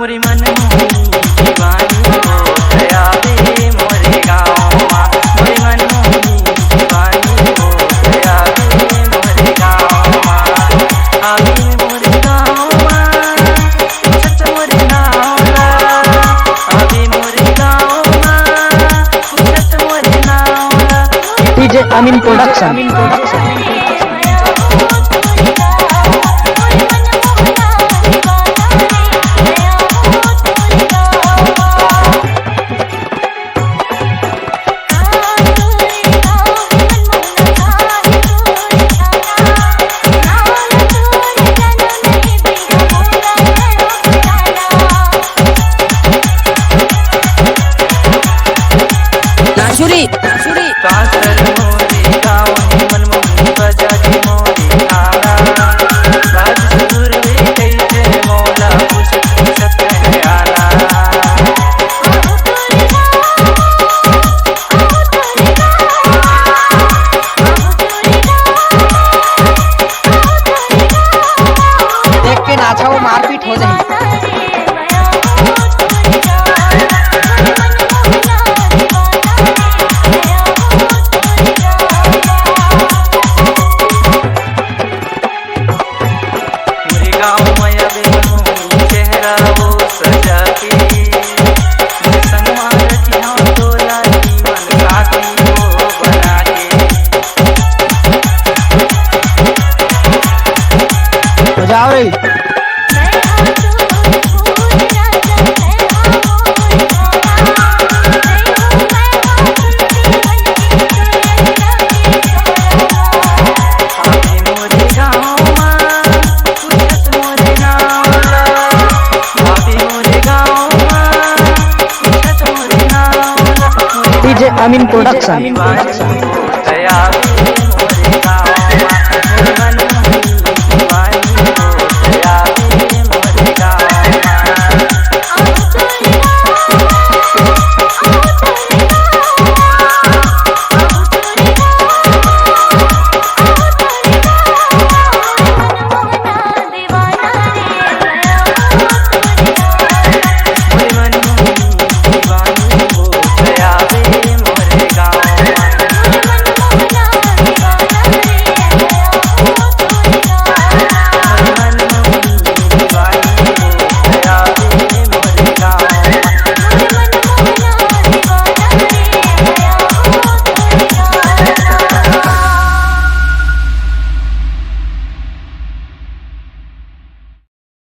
मोरी मन मोही दीवानी हो दया वे मोरे गाँव माँ मोरी मन मोही दीवानी हो दया वे मोरे गाँव माँ आवे मोरे गाँव माँ पूछत मोरे नाम ला आवे मोरे गाँव माँ पूछत मोरे नाम ला डीजे अमीन प्रोडक्शन। कासर मोरे गाँव मन मोही बजा के मोरे आला राज सुर वे कैसे मौला पूछत आला देख के नाचा वो मारपीट हो जाए। गाँव माया बेमोही चेहरा वो सजा के संग मारती हम तोला जीवन साथी वो बना के बजाओ रे। डीजे अमीन प्रोडक्शन। दया